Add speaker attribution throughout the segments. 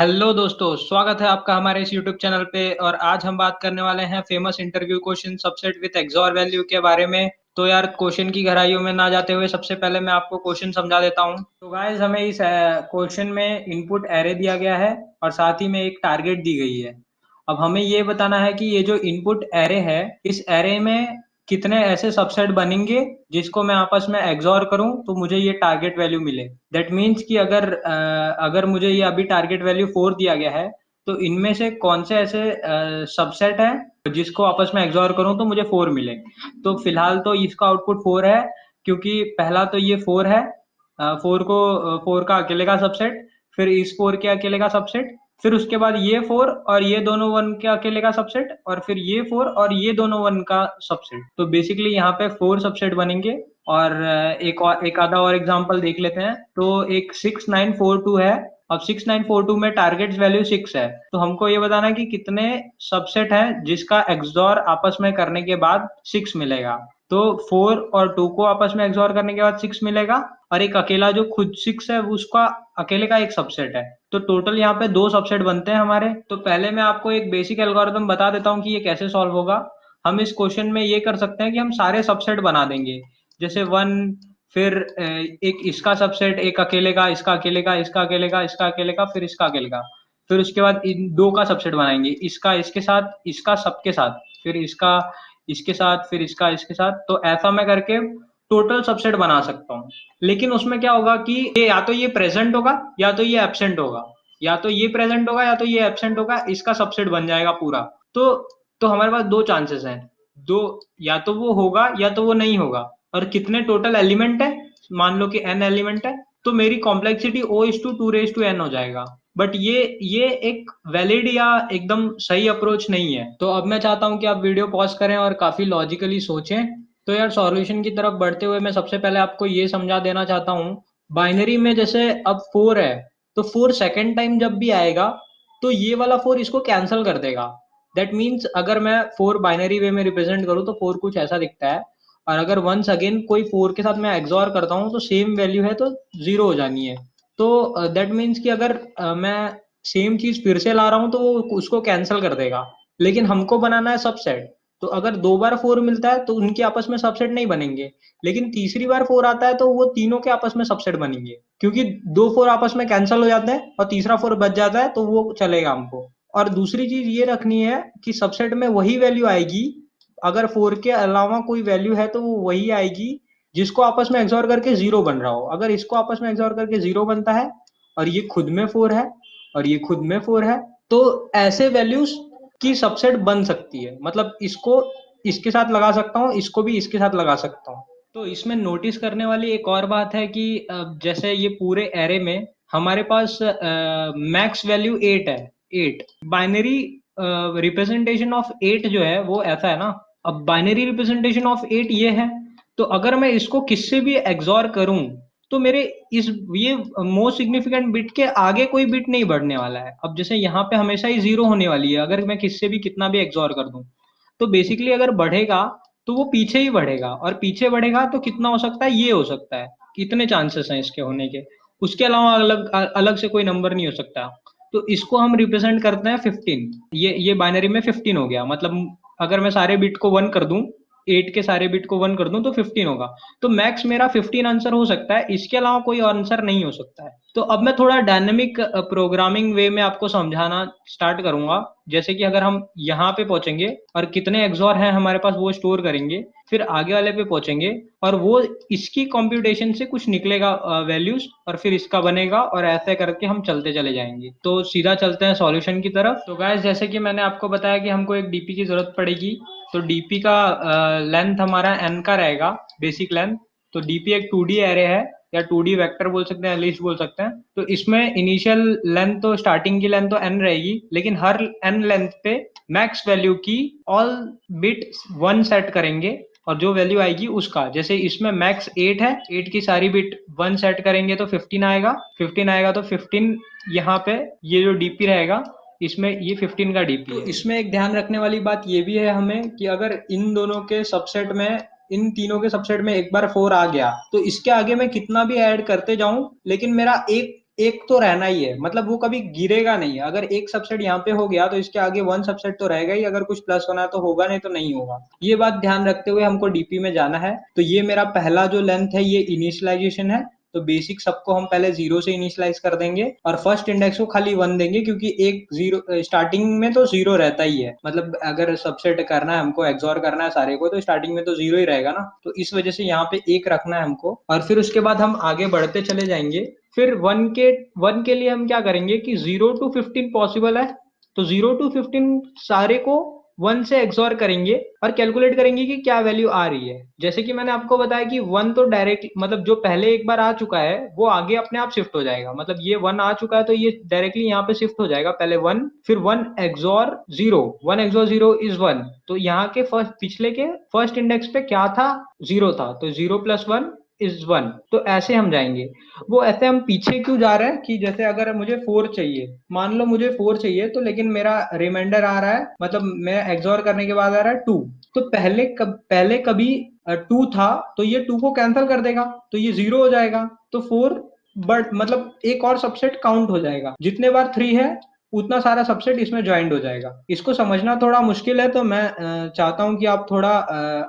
Speaker 1: Hello दोस्तों, स्वागत है आपका हमारे इस यूट्यूब चैनल पे। और आज हम बात करने वाले हैं famous interview question subset with XOR value के बारे में। तो यार, क्वेश्चन की गहराइयों में ना जाते हुए सबसे पहले मैं आपको क्वेश्चन समझा देता हूँ। तो गाइस, हमें इस क्वेश्चन में इनपुट एरे दिया गया है और साथ ही में एक टारगेट दी गई है। अब हमें ये बताना है कि ये जो इनपुट एरे है, इस एरे में कितने ऐसे सबसेट बनेंगे जिसको मैं आपस में एक्सॉर करूं तो मुझे ये टारगेट वैल्यू मिले। दैट मीन्स कि अगर मुझे ये अभी टारगेट वैल्यू 4 दिया गया है, तो इनमें से कौन से ऐसे सबसेट है जिसको आपस में एक्सॉर करूं तो मुझे 4 मिले। तो फिलहाल तो इसका आउटपुट 4 है, क्योंकि पहला तो ये 4 है। 4 का अकेले का सबसेट, फिर इस 4 के अकेले का सबसेट, फिर उसके बाद ये 4 और ये दोनों 1 के अकेले का सबसेट, और फिर ये 4 और ये दोनों 1 का सबसेट। तो बेसिकली यहाँ पे 4 सबसेट बनेंगे। और एक आधा और एग्जांपल देख लेते हैं। तो एक 6942 है। अब 6942 में टारगेट वैल्यू 6 है, तो हमको ये बताना है कि कितने सबसेट हैं जिसका एक्सॉर आपस में करने के बाद 6 मिलेगा। तो 4 और 2 को आपस में एक्सॉर करने के बाद 6 मिलेगा, और एक अकेला जो खुद 6 है वो उसका अकेले का एक सबसेट है। तो टोटल यहाँ पे 2 सबसेट बनते हैं हमारे। तो पहले मैं आपको एक बेसिक एल्गोरिथम बता देता हूँ कि ये कैसे सॉल्व होगा। हम इस क्वेश्चन में ये कर सकते हैं कि हम सारे सबसेट बना देंगे, जैसे 1, फिर एक इसका सबसेट, एक अकेले का, इसका अकेले का, इसका अकेले का, इसका अकेले का, फिर इसका अकेले का। फिर उसके बाद इन 2 का सबसेट बनाएंगे, इसका इसके साथ, इसका सबके साथ, फिर इसका इसके साथ, फिर इसका इसके साथ। तो ऐसा मैं करके टोटल सबसेट बना सकता हूँ। लेकिन उसमें क्या होगा कि ये या तो ये प्रेजेंट होगा या तो ये एब्सेंट होगा, या तो ये प्रेजेंट होगा या तो ये एब्सेंट होगा, इसका सबसेट बन जाएगा पूरा। तो तो हमारे पास दो चांसेस हैं। दो, या तो वो होगा या तो वो नहीं होगा। और कितने टोटल एलिमेंट है, मान लो कि n एलिमेंट है, तो मेरी कॉम्प्लेक्सिटी O/2 हो जाएगा। बट ये एक वैलिड या एकदम सही अप्रोच नहीं है। तो अब मैं चाहता हूं कि आप वीडियो पॉज करें और काफी लॉजिकली सोचें। तो यार, सॉल्यूशन की तरफ बढ़ते हुए मैं सबसे पहले आपको ये समझा देना चाहता हूँ। बाइनरी में जैसे अब 4 है, तो 4 सेकेंड टाइम जब भी आएगा तो ये वाला 4 इसको कैंसिल कर देगा। दैट मीन्स अगर मैं 4 बाइनरी वे में रिप्रेजेंट करूँ तो 4 कुछ ऐसा दिखता है। और अगर वंस अगेन कोई 4 के साथ मैं एक्सॉर करता हूँ तो सेम वैल्यू है तो 0 हो जानी है। तो दैट मीन्स कि अगर मैं सेम चीज फिर से ला रहा हूँ तो वो उसको कैंसिल कर देगा। लेकिन हमको बनाना है सबसेट, तो अगर 2 बार 4 मिलता है तो उनके आपस में सबसेट नहीं बनेंगे। लेकिन तीसरी बार 4 आता है तो वो तीनों के आपस में सबसेट बनेंगे, क्योंकि 2 4 आपस में कैंसिल हो जाते हैं और तीसरा 4 बच जाता है, तो वो चलेगा हमको। और दूसरी चीज ये रखनी है कि सबसेट में वही वैल्यू आएगी। अगर 4 के अलावा कोई वैल्यू है तो वो वही आएगी जिसको आपस में एक्सॉर करके 0 बन रहा हो। अगर इसको आपस में एक्सॉर करके 0 बनता है और ये खुद में 4 है और ये खुद में 4 है, तो ऐसे वैल्यूज की सबसेट बन सकती है। मतलब इसको इसके साथ लगा सकता हूँ, इसको भी इसके साथ लगा सकता हूँ। तो इसमें नोटिस करने वाली एक और बात है कि जैसे ये पूरे एरे में हमारे पास मैक्स वैल्यू 8 है। 8 बाइनरी रिप्रेजेंटेशन ऑफ 8 जो है वो ऐसा है ना। अब बाइनरी रिप्रेजेंटेशन ऑफ 8 ये है, तो अगर मैं इसको किससे भी एक्सॉर करूं तो मेरे इस ये मोस्ट सिग्निफिकेंट बिट के आगे कोई बिट नहीं बढ़ने वाला है। अब जैसे यहाँ पे हमेशा ही 0 होने वाली है, अगर मैं किससे भी कितना भी एक्सॉर कर दूं। तो बेसिकली अगर बढ़ेगा तो वो पीछे ही बढ़ेगा, और पीछे बढ़ेगा तो कितना हो सकता है, ये हो सकता है। कितने चांसेस हैं इसके होने के, उसके अलावा अलग अलग से कोई नंबर नहीं हो सकता। तो इसको हम रिप्रेजेंट करते हैं 15। ये बाइनरी में 15 हो गया। मतलब अगर मैं सारे बिट को 1 कर दूं, 8 के सारे बिट को 1 कर दूं तो 15 होगा। तो मैक्स मेरा 15 आंसर हो सकता है, इसके अलावा कोई आंसर नहीं हो सकता है। तो अब मैं थोड़ा डायनेमिक प्रोग्रामिंग वे में आपको समझाना स्टार्ट करूंगा। जैसे कि अगर हम यहाँ पे पहुंचेंगे और कितने एक्सॉर हैं हमारे पास वो स्टोर करेंगे, फिर आगे वाले पे पहुंचेंगे और वो इसकी कंप्यूटेशन से कुछ निकलेगा वैल्यूज, और फिर इसका बनेगा, और ऐसे करके हम चलते चले जाएंगे। तो सीधा चलते हैं सॉल्यूशन की तरफ। तो गाइस, जैसे कि मैंने आपको बताया कि हमको एक डीपी की जरूरत पड़ेगी। तो डीपी का लेंथ हमारा n का रहेगा, बेसिक लेंथ। तो डीपी एक 2D एरे है, या 2D वेक्टर बोल सकते हैं, लिस्ट बोल सकते हैं। तो इसमें इनिशियल लेंथ तो स्टार्टिंग की लेंथ तो n रहेगी, लेकिन हर n लेंथ पे मैक्स वैल्यू की ऑल बिट 1 सेट करेंगे, और जो वैल्यू आएगी उसका। जैसे इसमें मैक्स 8 है, 8 की सारी बिट 1 सेट करेंगे तो 15 आएगा। 15 आएगा तो 15 यहाँ पे ये जो डीपी रहेगा, इसमें ये 15 का डीपी है। तो इसमें एक ध्यान रखने वाली बात ये भी है हमें कि अगर इन दोनों के सबसेट में, इन तीनों के सबसेट में एक बार 4 आ गया तो इसके आगे मैं कितना भी ऐड करते जाऊं, लेकिन मेरा एक एक तो रहना ही है, मतलब वो कभी गिरेगा नहीं है। अगर एक सबसेट यहाँ पे हो गया तो इसके आगे वन सबसेट तो रहेगा ही, अगर कुछ प्लस होना है तो होगा, नहीं तो नहीं होगा। ये बात ध्यान रखते हुए हमको डीपी में जाना है। तो ये मेरा पहला जो लेंथ है ये इनिशियलाइजेशन है। तो बेसिक सबको हम पहले जीरो से इनिशियलाइज कर देंगे और फर्स्ट इंडेक्स को खाली वन देंगे, क्योंकि एक जीरो स्टार्टिंग में तो जीरो रहता ही है। मतलब अगर सबसेट करना है हमको, एक्सॉर करना है सारे को, तो स्टार्टिंग में तो जीरो ही रहेगा ना। तो इस वजह से यहाँ पे एक रखना है हमको, और फिर उसके बाद हम आगे बढ़ते चले जाएंगे। फिर वन के लिए हम क्या करेंगे कि 0 to 15 पॉसिबल है, तो 0 to 15 सारे को वन से एक्सॉर करेंगे और कैलकुलेट करेंगे कि क्या वैल्यू आ रही है। जैसे कि मैंने आपको बताया कि वन तो डायरेक्ट, मतलब जो पहले एक बार आ चुका है वो आगे अपने आप शिफ्ट हो जाएगा। मतलब ये वन आ चुका है तो ये डायरेक्टली यहाँ पे शिफ्ट हो जाएगा, पहले वन, फिर one XOR zero, one XOR zero is one. तो यहाँ के फर्स्ट, पिछले के फर्स्ट इंडेक्स पे क्या था, जीरो था, तो 0 + 1 इज वन। तो ऐसे हम जाएंगे। वो ऐसे हम पीछे क्यों जा रहे हैं कि जैसे अगर मुझे फोर चाहिए, मान लो मुझे फोर चाहिए, तो लेकिन मेरा रिमाइंडर आ रहा है, मतलब मैं एक्सॉर करने के बाद आ रहा है टू। तो पहले कभी टू था, तो ये टू को कैंसिल कर देगा, तो ये जीरो हो जाएगा। तो फोर, बट मतलब एक और सबसेट काउंट हो जाएगा, जितने बार थ्री है उतना सारा सबसेट इसमें ज्वाइंट हो जाएगा। इसको समझना थोड़ा मुश्किल है, तो मैं चाहता हूं कि आप थोड़ा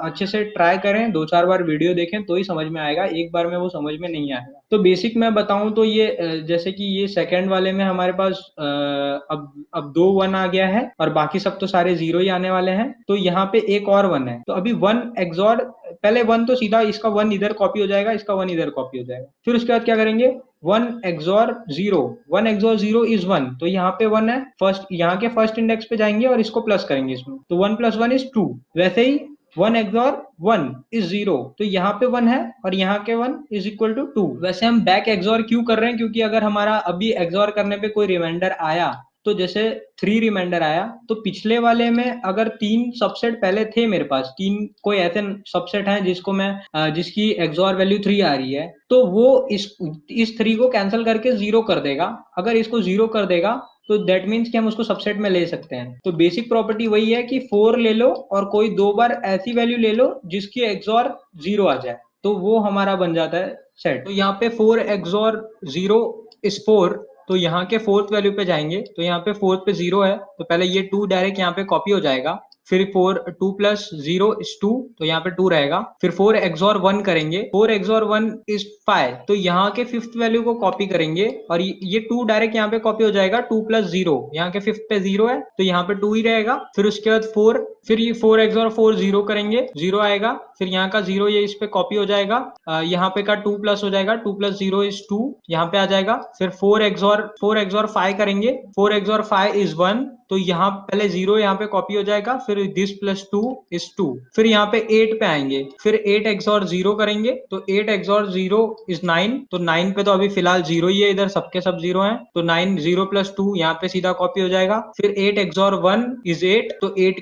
Speaker 1: अच्छे से ट्राई करें, 2-4 बार वीडियो देखें तो ही समझ में आएगा, एक बार में वो समझ में नहीं आएगा। तो बेसिक मैं बताऊं तो ये जैसे कि ये सेकंड वाले में हमारे पास अब दो वन आ गया है और बाकी सब तो सारे जीरो ही आने वाले हैं। तो यहाँ पे एक और वन है, तो अभी वन एक्सॉर, पहले वन तो सीधा इसका वन इधर कॉपी हो जाएगा, इसका वन इधर कॉपी हो जाएगा। फिर उसके बाद क्या करेंगे, one XOR zero, one XOR zero is one. तो यहाँ पे वन है, फर्स्ट यहाँ के फर्स्ट इंडेक्स पे जाएंगे और इसको प्लस करेंगे इसमें, तो 1 + 1 = 2। वैसे ही one XOR one is zero, तो यहाँ पे वन है और यहाँ के one is equal to two. वैसे हम बैक एक्सॉर क्यों कर रहे हैं, क्योंकि अगर हमारा अभी एक्सॉर करने पे कोई रिमाइंडर आया, तो जैसे थ्री रिमाइंडर आया, तो पिछले वाले में अगर तीन सबसेट पहले थे मेरे पास, तीन कोई ऐसे सबसेट हैं जिसको मैं जिसकी एक्सॉर वैल्यू थ्री आ रही है, तो वो इस थ्री को कैंसिल करके जीरो कर देगा। अगर इसको जीरो कर देगा तो दैट मीन्स कि हम उसको सबसेट में ले सकते हैं। तो बेसिक प्रॉपर्टी वही है कि फोर ले लो और कोई दो बार ऐसी वैल्यू ले लो जिसकी एक्सॉर जीरो आ जाए, तो वो हमारा बन जाता है सेट। तो यहाँ पे four XOR zero is four, तो यहाँ के फोर्थ वैल्यू पे जाएंगे, तो यहाँ पे फोर्थ पे जीरो है, तो पहले ये टू डायरेक्ट यहाँ पे कॉपी हो जाएगा। फिर फोर, 2 + 0 = 2, तो यहाँ पे टू रहेगा। फिर फोर एक्सॉर वन करेंगे, फोर एक्सॉर वन इज 5, तो यहाँ के फिफ्थ वैल्यू को कॉपी करेंगे और ये टू डायरेक्ट यहाँ पे कॉपी हो जाएगा। 2 + 0, यहाँ के फिफ्थ पे जीरो है तो यहाँ पे टू ही रहेगा। फिर उसके बाद फोर, फिर ये फोर एक्सॉर फोर जीरो करेंगे, जीरो आएगा। फिर यहाँ का जीरो ये इस पे कॉपी हो जाएगा, यहाँ पे का टू प्लस हो जाएगा, 2 + 0 = 2, यहाँ पे आ जाएगा। फिर फोर एक्सॉर फाइव करेंगे, four XOR five is one, तो यहाँ पहले जीरो यहाँ पे कॉपी हो जाएगा, फिर this plus two is two. फिर यहाँ पे 8 पे आएंगे, फिर 8 एक्सॉर जीरो करेंगे, तो 8 एक्सॉर जीरो इज 9, तो 9 पे तो अभी फिलहाल जीरो ही है, इधर सबके सब जीरो हैं, तो 9 0 + 2 यहाँ पे सीधा कॉपी हो जाएगा। फिर 8 एक्सॉर 1 इज 8, तो 8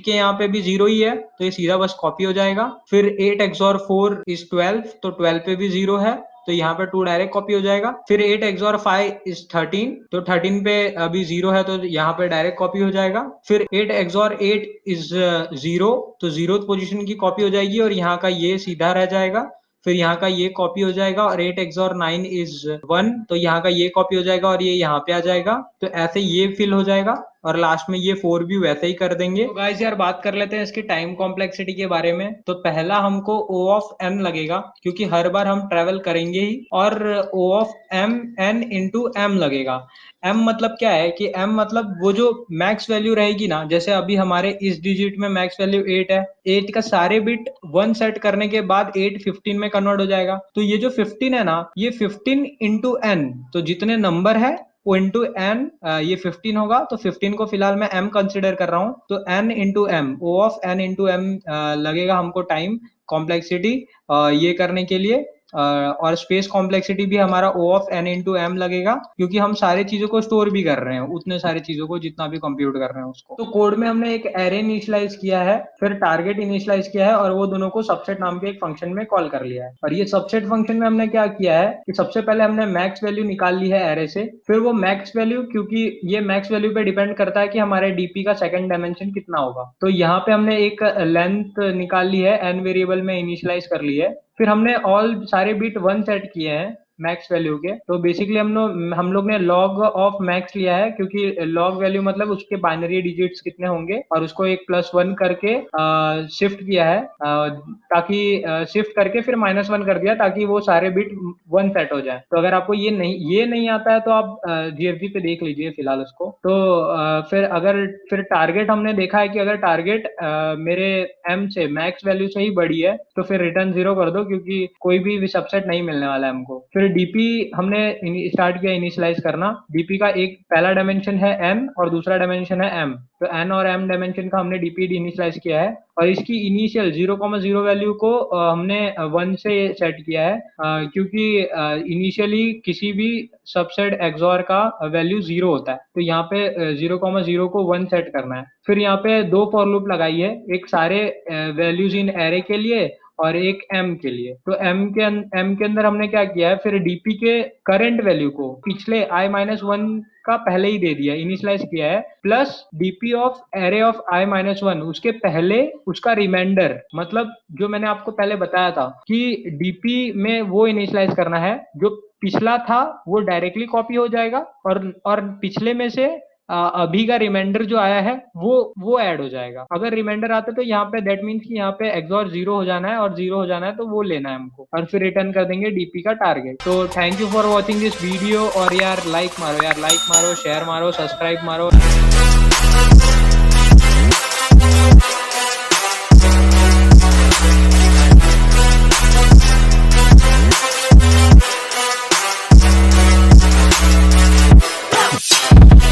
Speaker 1: के यहाँ पे भी जीरो ही है, तो ये सीधा बस कॉपी हो जाएगा। फिर 8 एक्सॉर 4 इज 12, तो 12 पे भी जीरो है, तो यहाँ पे टू डायरेक्ट कॉपी हो जाएगा। फिर 8 एक्सॉर 5 इज 13, तो 13 पे अभी जीरो है, तो यहाँ पे डायरेक्ट कॉपी हो जाएगा। फिर 8 एक्सॉर 8 इज जीरो, तो जीरो पोजीशन की कॉपी हो जाएगी और यहाँ का ये सीधा रह जाएगा। फिर यहाँ का ये कॉपी हो जाएगा और 8 एक्सॉर 9 इज 1, तो यहाँ का ये कॉपी हो जाएगा और ये यहाँ पे आ जाएगा, तो ऐसे ये फिल हो जाएगा और लास्ट में ये फोर भी वैसे ही कर देंगे। तो गाइस यार बात कर लेते हैं इसकी टाइम कॉम्प्लेक्सिटी के बारे में। तो पहला हमको O ऑफ n लगेगा, क्योंकि हर बार हम ट्रेवल करेंगे ही, और O of m n into m लगेगा। m मतलब क्या है कि m मतलब वो जो मैक्स वैल्यू रहेगी ना, जैसे अभी हमारे इस डिजिट में मैक्स वैल्यू 8 है, 8 का सारे बिट 1 सेट करने के बाद 8 15 में कन्वर्ट हो जाएगा। तो ये जो 15 है ना, ये 15 इंटू n, तो जितने नंबर है वो इंटू एन, ये 15 होगा, तो 15 को फिलहाल मैं m कंसिडर कर रहा हूं, तो n into m, O of n into m लगेगा हमको टाइम कॉम्प्लेक्सिटी ये करने के लिए। और स्पेस कॉम्प्लेक्सिटी भी हमारा O of n into m लगेगा, क्योंकि हम सारी चीजों को स्टोर भी कर रहे हैं, उतने सारी चीजों को जितना भी कंप्यूट कर रहे हैं उसको। तो कोड में हमने एक एरे इनिशियलाइज किया है, फिर टारगेट इनिशियलाइज किया है, और वो दोनों को सबसेट नाम के एक फंक्शन में कॉल कर लिया है। और ये सबसेट फंक्शन में हमने क्या किया है कि सबसे पहले हमने मैक्स वैल्यू निकाल ली है एरे से। फिर वो मैक्स वैल्यू, क्योंकि ये मैक्स वैल्यू पे डिपेंड करता है कि हमारे डीपी का सेकंड डायमेंशन कितना होगा, तो यहाँ पे हमने एक लेंथ निकाल ली है, n वेरिएबल में इनिशियलाइज कर ली है। फिर हमने ऑल सारे बिट वन सेट किए हैं, मैक्स वैल्यू के। तो बेसिकली हम लोग ने log ऑफ मैक्स लिया है, क्योंकि log वैल्यू मतलब उसके बाइनरी डिजिट्स कितने होंगे, और उसको एक +1 करके शिफ्ट किया है, ताकि शिफ्ट करके फिर -1 कर दिया, ताकि वो सारे बिट 1 सेट हो जाए। तो अगर आपको ये नहीं आता है तो आप जीएफजी पे देख लीजिए फिलहाल उसको। तो फिर टारगेट हमने देखा है कि अगर टारगेट मेरे एम से मैक्स वैल्यू से ही बड़ी है तो फिर रिटर्न 0 कर दो, क्योंकि कोई भी सबसेट नहीं मिलने वाला है हमको। फिर डीपी हमने स्टार्ट किया इनिशियलाइज करना। डीपी का एक पहला डायमेंशन है एम और दूसरा डायमेंशन है एम। तो एन और एम डायमेंशन का हमने डीपी इनिशियलाइज किया है, और इसकी इनिशियल 0,0 वैल्यू को हमने 1 से सेट किया है, क्योंकि इनिशियली किसी भी सबसेट एक्सॉर का वैल्यू 0 होता है। तो यहाँ पे 0,0 को 1 सेट करना है। फिर यहाँ पे 2 फॉर लूप लगाई है, एक सारे वैल्यूज इन एरे के लिए और एक एम के लिए। तो एम के अंदर हमने क्या किया है, फिर डीपी के करंट वैल्यू को पिछले i-1 का पहले ही दे दिया, इनिशियलाइज किया है, plus DP of array of i-1 उसके पहले उसका रिमाइंडर, मतलब जो मैंने आपको पहले बताया था कि डीपी में वो इनिशियलाइज करना है जो पिछला था वो डायरेक्टली कॉपी हो जाएगा, और पिछले में से अभी का रिमाइंडर जो आया है वो ऐड हो जाएगा। अगर रिमाइंडर आता है तो यहाँ पे दैट मीन्स कि यहाँ पे एक्सॉर 0 हो जाना है, और 0 हो जाना है तो वो लेना है हमको, और फिर रिटर्न कर देंगे डीपी का टारगेट। तो thank you for watching this video, और यार लाइक मारो, शेयर मारो, सब्सक्राइब मारो।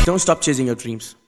Speaker 2: Don't stop chasing your dreams.